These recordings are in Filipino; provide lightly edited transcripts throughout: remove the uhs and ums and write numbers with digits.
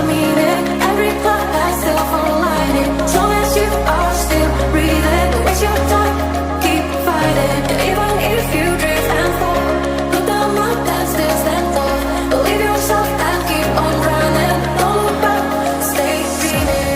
mean it. Every part I still align it. As long as you are still breathing, don't waste your time, keep fighting. And even if you drift and fall, put the mark and still stand tall. Believe yourself and keep on running. Don't look back, stay dreaming.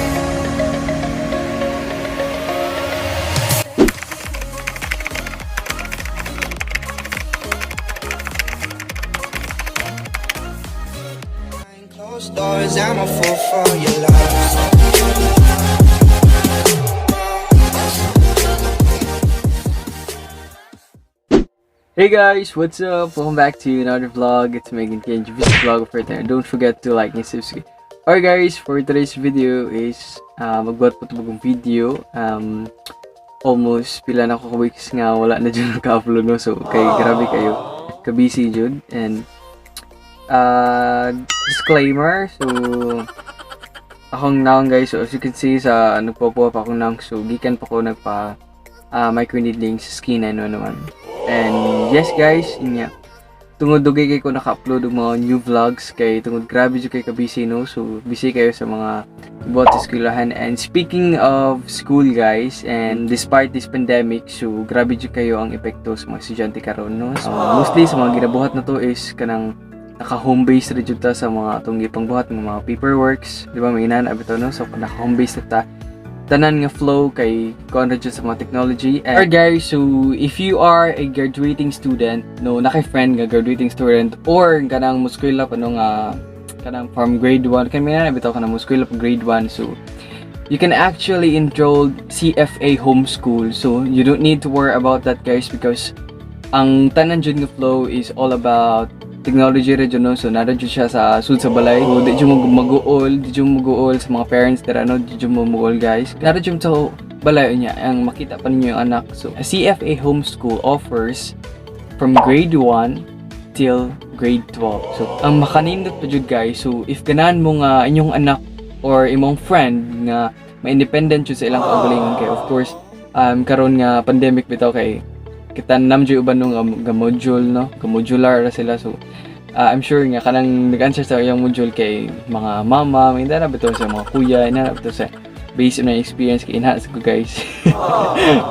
Closed doors, I'm a fool for your love. Hey guys, what's up? Welcome back to another vlog. It's Megan Kian, vlog for there. Don't forget to like and subscribe. Alright guys, for today's video is magbuhat po ito bagong video. Almost pila na ako weeks nga wala na dyan naka-upload, no? So grabe kayo ka-busy dyan. And disclaimer, so akong naong guys, so as you can see sa nagpo-pop akong naong, so gikan pa ko nagpa microneedling sa Skin911. And yes guys, inya tungod dugay kay ko naka-upload og mga new vlogs kay tungod grabe jud kay ka busy, no? So busy kayo sa mga buhat sa eskwelahan. And speaking of school guys, and despite this pandemic, so grabe jud kayo ang epekto sa mga estudyante karon, no? So mostly sa mga ginabuhat na to is kanang naka-home base ra jud ta sa mga atong gipangbuhat ng mga paperworks, di ba? May inana bitaw, no? So naka-home base na ta, tanan nga flow kay kuan ra jud sa mga technology. And guys, so if you are a graduating student, no, naka-friend nga graduating student, or kanang muskwela pa no nga kanang from grade 1, kan may inana bitaw kanang muskwela pa grade 1, so you can actually enroll CFA homeschool. So you don't need to worry about that guys, because ang tanan jud nga flow is all about technology ra jud, no? So nara jud siya sa sud sa balay. So di jud mo mag-uol sa mga parents dira, no? Di jud mo mag-uol guys. Nara jud sa balay niya ang makita pa ninyo yung anak. So a CFA homeschool offers from grade 1 till grade 12. So ang makanindot pa jud guys, so if ganahan mo nga inyong anak or imong friend nga ma-independent jud sa ilang kaugalingon, kay of course karon nga pandemic bitaw kay kita nam jud uban no nga module, no? Modular ra sila. So I'm sure nga kanang nag-answer sa yung module kay mga mama, may dara bitaw sa mga kuya, ina bitaw sa based on my experience kay enhance ko guys.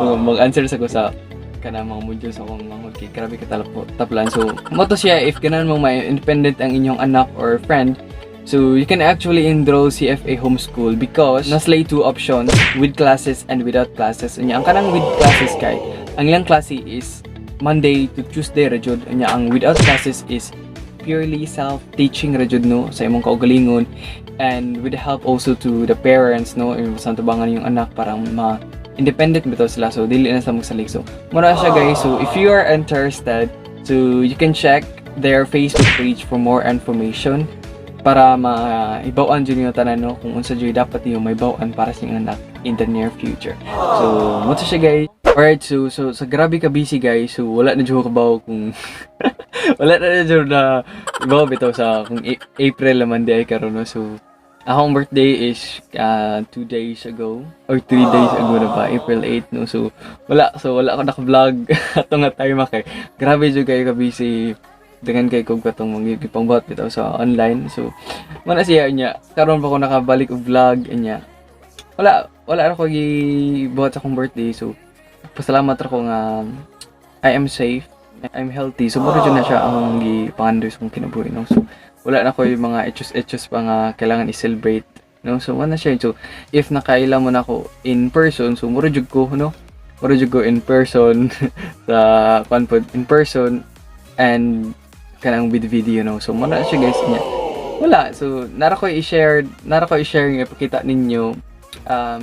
Mag-answer sa ko sa kanang mga module sa akong mga kay grabe ka taplan. So mo to siya if ganan mo may independent ang inyong anak or friend. So you can actually enroll CFA homeschool because naslay two options, with classes and without classes. Unya ang kanang with classes kay ang ilang klase is Monday to Tuesday ra jud. Unya ang without classes is purely self-teaching ra jud, no, sa imong kaugalingon, and with the help also to the parents, no, sa tubangan yung anak para ma-independent bitaw sila. So dili na sa magsalig. So mura siya guys. So if you are interested, so you can check their Facebook page for more information para maibawan jud niyo tanan, no, kung unsa jud dapat niyo maibawan para sa inyong anak in the near future. So mo siya guys. Alright, so sa grabe ka busy guys, so wala na jud kabaw kung wala na jud na ibaw bitaw sa kung April naman di ay karon, no. So akong birthday is 2 days ago or 3 days ago na ba, April 8, no. So wala ako naka-vlog atong nga time kay grabe jud kayo ka busy dengan kay kog katong magipangbuhat bitaw sa online. So mana siya nya karon pa ko nakabalik og vlog nya. Wala ako gibuhat sa akong birthday. So pasalamat ako nga I am safe, I'm healthy. So mura jud na siya ang gipangandoy sa akong kinabuhi, no. So wala na ko yung mga etchos pa nga kailangan i-celebrate, no. So mana siya. So if nakaila mo na ako in person, so mura jud ko, no, mura jud ko in person sa conference in person and kanang with video, no. So muna siya guys niya. Wala. So nara ko i-share nga ipakita ninyo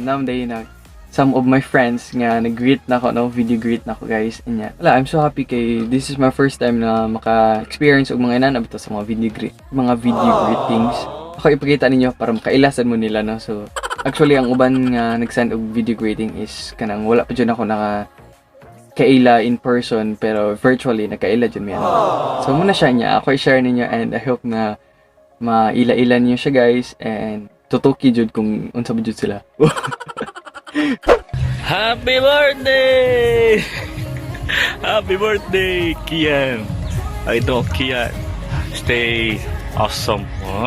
nowadays na some of my friends nga nag-greet na ako, no, video greet na ako guys. Inya. Wala, I'm so happy kay this is my first time na maka-experience og mga inana bitaw sa mga video greetings. Ako ipakita ninyo para makailasan mo nila, no. So actually ang uban nga nag-send og video greeting is kanang wala pa jud ako kaila in person, pero virtually nakaila jud mi. So muna siya niya ako i-share ninyo, and I hope na maila-ila niyo siya guys, and tutuki jud kung unsa jud sila. Happy birthday! Happy birthday, Kian! Kian. Stay awesome.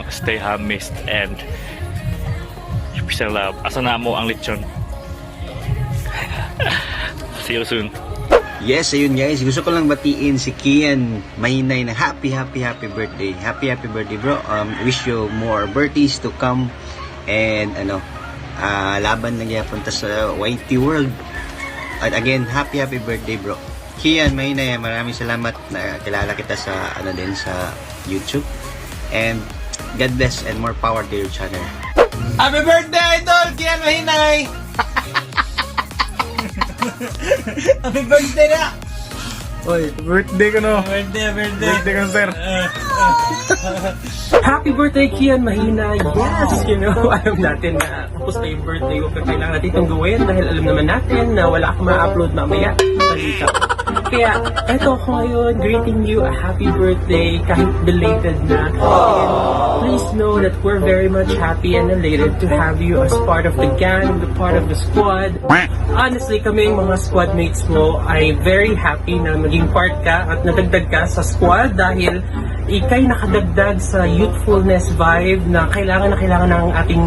Stay HAMISST and peace and love. Asa na mo ang lechon? See you soon. Yes, ayun guys. Gusto ko lang batiin si KIAN Mahinay na happy birthday. Happy birthday bro. Wish you more birthdays to come. And laban na punta sa YT world. At again, happy birthday bro. KIAN Mahinay, maraming salamat na kilala kita sa sa YouTube. And God bless and more power to your channel. Happy birthday, Idol! KIAN Mahinay! Happy birthday na! Oy, birthday ko no. Birthday ko, sir. Happy birthday, KIAN Mahinay! Yes! Alam natin na tapos na yung birthday ko, pero kailangan natin itong gawin dahil alam naman natin na wala akong ma-upload mamaya. Balita. Kaya, eto ako ngayon, greeting you a happy birthday, kahit belated na. And please know that we're very much happy and elated to have you as part of the gang, the part of the squad. Honestly, kaming mga squadmates mo ay very happy na maging part ka at nadagdag ka sa squad dahil ikay nakadagdag sa youthfulness vibe na kailangan ng ating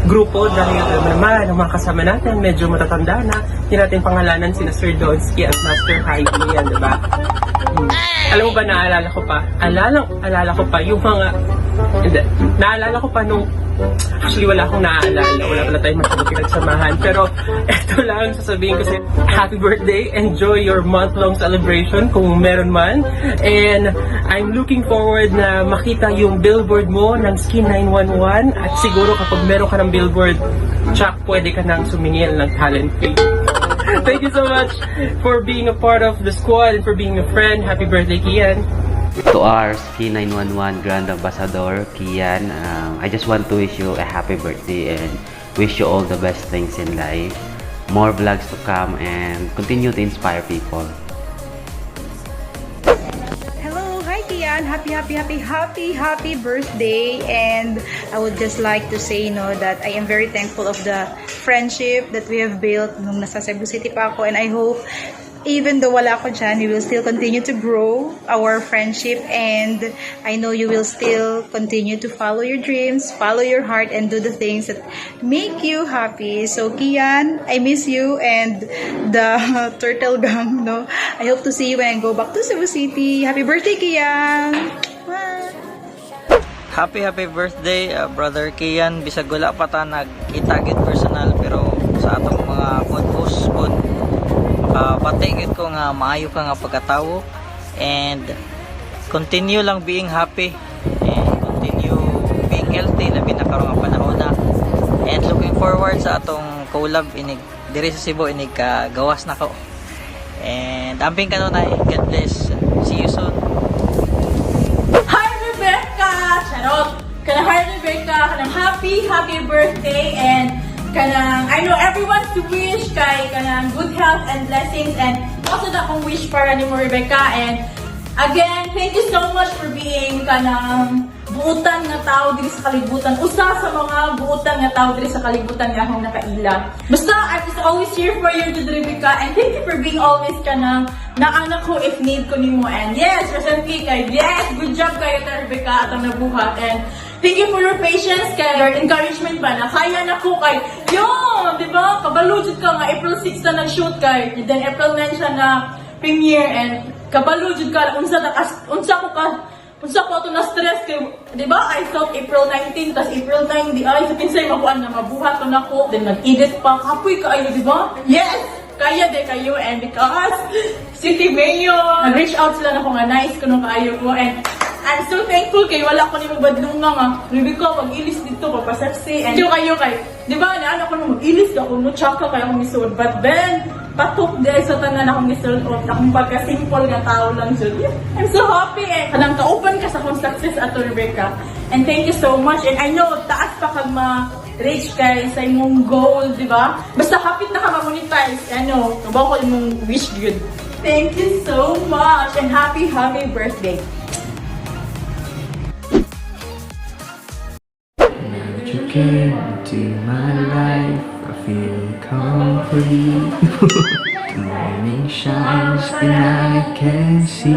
grupo dahil alam mo naman, ang mga kasama natin medyo matatanda na. Hindi natin pangalanan sina Sir Donsky at Master Heidi, yan, diba? Alam mo ba, naalala ko pa yung mga, hindi, naalala ko pa nung, actually wala akong naaalala, wala pala tayong masyadong pinagsamahan, pero eto lang sasabihin ko sa'yo, happy birthday, enjoy your month-long celebration kung meron man, and I'm looking forward na makita yung billboard mo ng Skin911, at siguro kapag meron ka ng billboard, tsak, pwede ka nang sumingil ng talent fee. Thank you so much for being a part of the squad and for being a friend. Happy birthday, KIAN. To our Skin911 Grand Ambassador, KIAN, I just want to wish you a happy birthday and wish you all the best things in life. More vlogs to come and continue to inspire people. Hello, hi KIAN. Happy birthday. And I would just like to say, that I am very thankful of the friendship that we have built nung nasa Cebu City pa ako. And I hope even though wala ako dyan, we will still continue to grow our friendship, and I know you will still continue to follow your dreams, follow your heart, and do the things that make you happy. So KIAN, I miss you and the Turtle Gang, I hope to see you when I go back to Cebu City. Happy birthday, KIAN! Happy birthday, brother KIAN. Bisag wala pa ta nagkita gid personal, pero sa atong mga post patigid ko nga maayo ka nga pagkatawo, and continue lang being happy and continue being healthy labi na karong nga panahon na, and looking forward sa atong collab inig diri sa Cebu, inig gawas na ko, and amping kanunay. God bless, see you soon. Hi Rebecca! Charot! Hi Rebecca! Kanang happy birthday, and kanang, I know everyone's wish kay kanang good health and blessings, and also na akong wish para ni mo, Rebecca. And again, thank you so much for being kanang buutan nga tao diri sa kalibutan. Usa sa mga buutan nga tao diri sa kalibutan nga akong nakaila. Basta, I was always here for you, Rebecca, and thank you for being always kanang naanak ko if need ko nimo. And yes, recently kay, yes, good job kayo ta, Rebecca, atong nabuhat. And thank you for your patience, kay your encouragement ba na kaya na ko kay yun, di ba? Kabalujud ka nga April 6 na nag-shoot kay, then April 9 siya na premiere, and kabalujud ka unsa ko to na stress kay, di ba? I thought April 19 tas April 9 di ay sa pinsay makuan na mabuhat to nako, then nag-edit pa kapoy kaayo, di ba? Yes, kaya de kayo, and because City Mayor nag-reach out sila na ko nga nice kuno kaayo ko, and I'm so thankful kay wala ko nimo badlunga nga. Rebecca, mag-ilis dito papasexy, and kayo kay, di ba, na ko mag-ilis ka kuno tsaka kay akong misuod, but then patok dahil sa tanan akong misuod of akong pagka-simple nga tao lang jud. I'm so happy, and kanang ka-open ka sa akong success ato, Rebecca. And thank you so much, and I know taas pa kag ma-reach kay sa imong goal, di ba? Basta hapit na ka ma-monetize, kabaw ko imong wish good. Thank you so much, and happy birthday. You came into my life, I feel complete. The morning shines and I can see.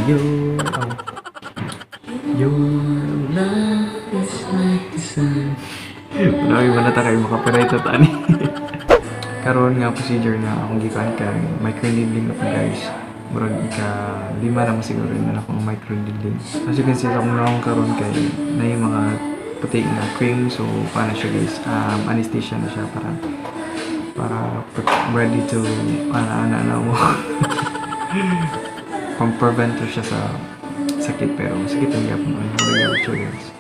Your love is like the sun. Marami ba na tayo makapirate at ani? Karoon nga procedure na akong gikan kay microneedling ako guys. Murag ika-5 naman siguro na akong microneedling. As you can see, akong naong karoon kay na yung mga puti na cream. So, paano siya guys? Anesthesia na siya para ready to ana mo. Pang-prevent siya sa sakit, pero sakit ang yapon ang guys.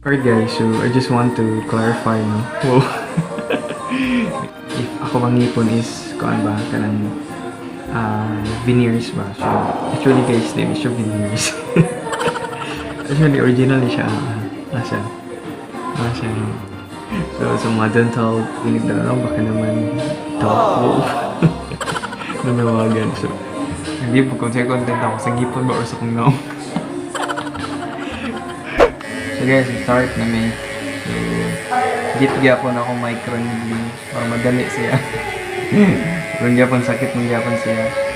Alright guys, so I just want to clarify, no? Wow. If ako bang ngipon is kuan ba kanang veneers ba? So actually guys, name is veneers. Actually originally siya siya. So mga dental clinic na lang baka naman top. Nanawagan. So hindi po kung content ako sa ngipon ba or sa kung naong. So guys, start na may gitgyapon ako microneedling para madali siya. Kung gyapon sakit, kung gyapon siya.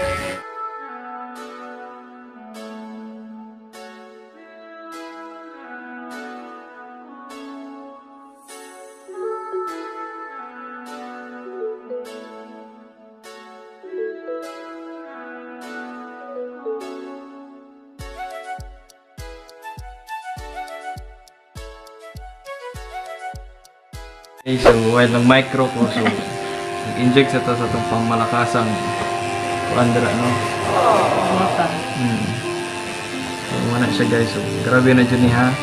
Okay, so while nag-micro ko, so nag-inject sa to sa itong pamalakasang kuandra, no? So, wala siya guys, so grabe na dyan ha.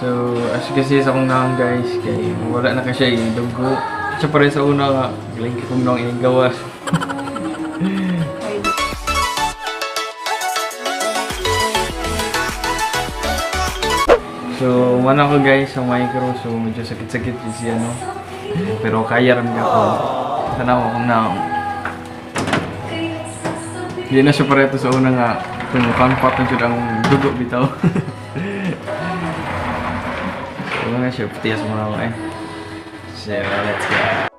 So, as you can see sa kong nang guys, kay wala na kasi yung dugo. Siya pa rin sa una nga, galing kong nang inigawas. So, mana ko guys sa micro, so medyo sakit-sakit siya, no? Pero kaya rin ako. Sana ako kung na. Hindi na siya pareto sa una nga. Kung pangpat na siya ang dugo bitaw. So, nga siya, putiyas mo na ako eh. So, let's go.